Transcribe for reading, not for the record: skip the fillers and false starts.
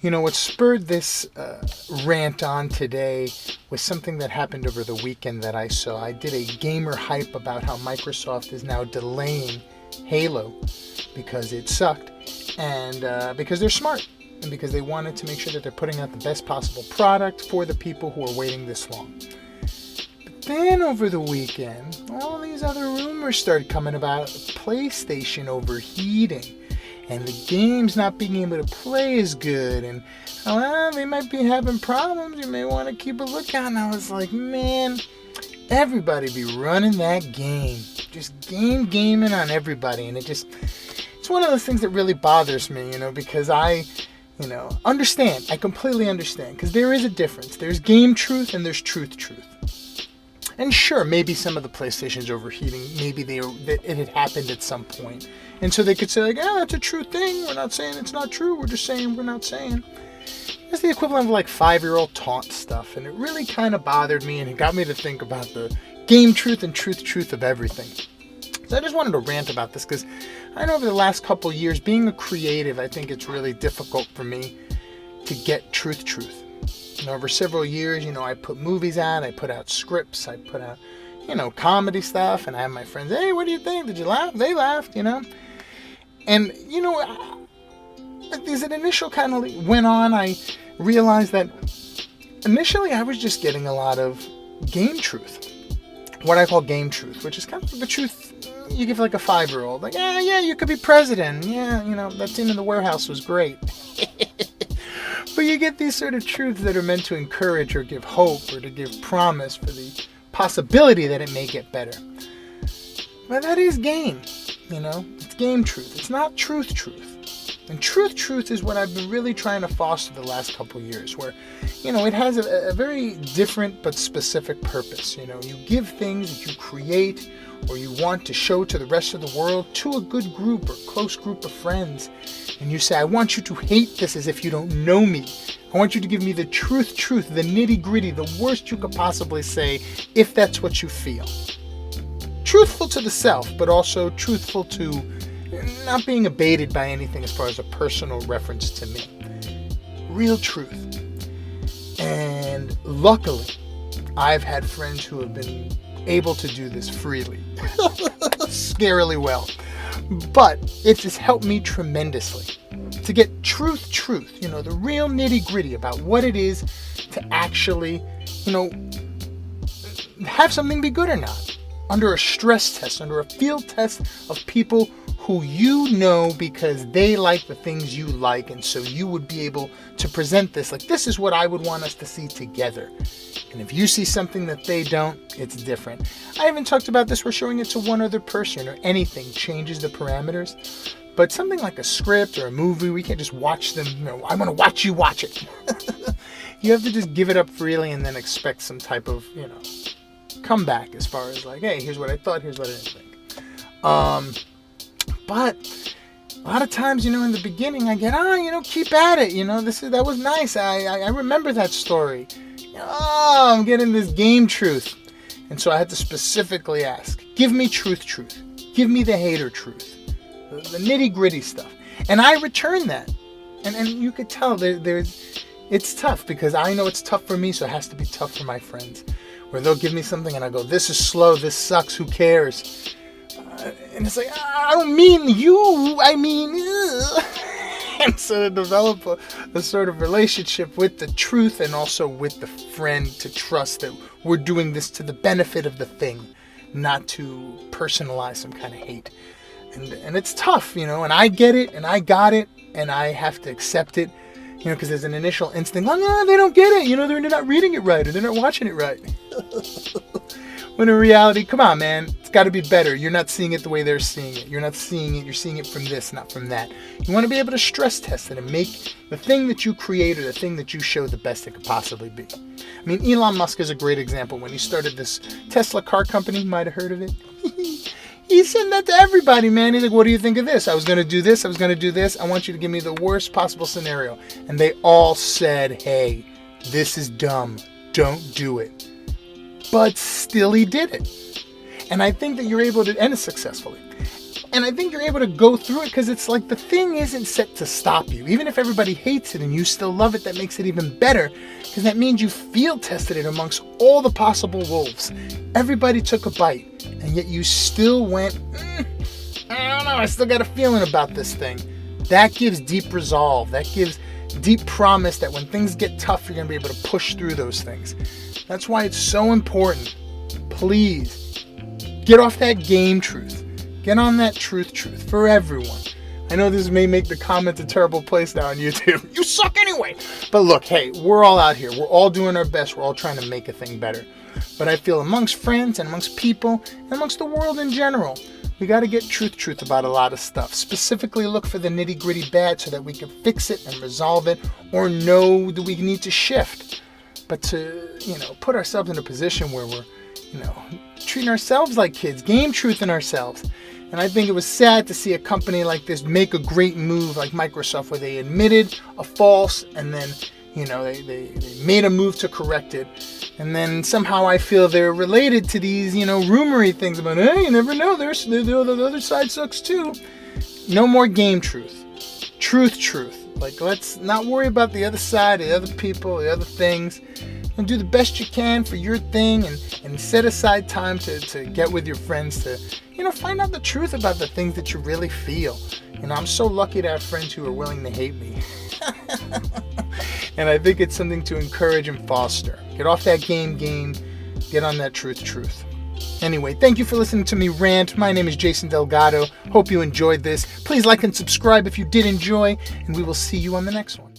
What spurred this rant on today was something that happened over the weekend that I saw. I did a gamer hype about how Microsoft is now delaying Halo because it sucked and because they're smart and because they wanted to make sure that they're putting out the best possible product for the people who are waiting this long. But then over the weekend, all these other rumors started coming about PlayStation overheating and the games not being able to play as good, and they might be having problems. You may want to keep a lookout. And I was like, man, everybody be running that game, just gaming on everybody, and it's one of those things that really bothers me, because I understand. I completely understand, because there is a difference. There's game truth and there's truth. And sure, maybe some of the PlayStation's overheating. Maybe it had happened at some point. And so they could say, that's a true thing. We're not saying it's not true. We're just saying we're not saying. It's the equivalent of 5-year-old taunt stuff. And it really kind of bothered me, and it got me to think about the game truth and truth of everything. So I just wanted to rant about this, because I know over the last couple of years, being a creative, I think it's really difficult for me to get truth. Over several years, I put movies out, I put out scripts, I put out, comedy stuff, and I have my friends, hey, what do you think? Did you laugh? They laughed, And, as an initial kind of went on, I realized that initially I was just getting a lot of game truth. What I call game truth, which is kind of the truth you give a 5-year-old. Yeah, you could be president. Yeah, that scene in the warehouse was great. But you get these sort of truths that are meant to encourage or give hope or to give promise for the possibility that it may get better. But that is game, It's game truth. It's not truth. And truth is what I've been really trying to foster the last couple of years, where, it has a very different but specific purpose. You give things that you create or you want to show to the rest of the world to a good group or close group of friends. And you say, I want you to hate this as if you don't know me. I want you to give me the truth, the nitty-gritty, the worst you could possibly say, if that's what you feel. Truthful to the self, but also truthful to not being abated by anything as far as a personal reference to me. Real truth. And luckily, I've had friends who have been able to do this freely. Scarily well. But it has helped me tremendously to get truth, the real nitty-gritty about what it is to actually, have something be good or not. Under a stress test, under a field test of people who because they like the things you like, and so you would be able to present this this is what I would want us to see together. And if you see something that they don't, it's different. I even talked about this, we're showing it to one other person or anything changes the parameters. But something like a script or a movie, we can't just watch them, I'm going to watch you watch it. You have to just give it up freely and then expect some type of, comeback as far as hey, here's what I thought, here's what I didn't think. But a lot of times, in the beginning, I get, keep at it. That was nice. I remember that story. I'm getting this game truth. And so I had to specifically ask, give me truth. Give me the hater truth. The nitty-gritty stuff. And I return that. And you could tell it's tough, because I know it's tough for me, so it has to be tough for my friends. Where they'll give me something and I go, this is slow, this sucks, who cares? And it's I don't mean you, I mean ugh. And so to develop a sort of relationship with the truth and also with the friend, to trust that we're doing this to the benefit of the thing, not to personalize some kind of hate. And it's tough, and I get it, and I got it, and I have to accept it, because there's an initial instinct, no, they don't get it, they're not reading it right, or they're not watching it right. When in reality, come on, man, it's got to be better. You're not seeing it the way they're seeing it. You're not seeing it. You're seeing it from this, not from that. You want to be able to stress test it and make the thing that you create or the thing that you show the best it could possibly be. I mean, Elon Musk is a great example. When he started this Tesla car company, you might have heard of it. He said that to everybody, man. He's like, what do you think of this? I was going to do this. I want you to give me the worst possible scenario. And they all said, hey, this is dumb. Don't do it. But still he did it. And I think that you're able to end it successfully. And I think you're able to go through it because it's like the thing isn't set to stop you. Even if everybody hates it and you still love it, that makes it even better because that means you field tested it amongst all the possible wolves. Everybody took a bite and yet you still went, I don't know, I still got a feeling about this thing. That gives deep resolve. That gives deep promise that when things get tough, you're going to be able to push through those things. That's why it's so important. Please, get off that game truth. Get on that truth for everyone. I know this may make the comments a terrible place now on YouTube. You suck anyway. But look, hey, we're all out here. We're all doing our best. We're all trying to make a thing better. But I feel amongst friends and amongst people and amongst the world in general, we got to get truth about a lot of stuff. Specifically look for the nitty-gritty bad so that we can fix it and resolve it or know that we need to shift. But to, put ourselves in a position where we're, treating ourselves like kids, game truthing ourselves. And I think it was sad to see a company like this make a great move like Microsoft where they admitted a false and then, they made a move to correct it. And then somehow I feel they're related to these, rumory things about, hey, you never know, the other side sucks too. No more game truth. Truth. Like, let's not worry about the other side, the other people, the other things. And do the best you can for your thing and set aside time to get with your friends to, find out the truth about the things that you really feel. I'm so lucky to have friends who are willing to hate me. And I think it's something to encourage and foster. Get off that game. Get on that truth. Anyway, thank you for listening to me rant. My name is Jason Delgado. Hope you enjoyed this. Please like and subscribe if you did enjoy, and we will see you on the next one.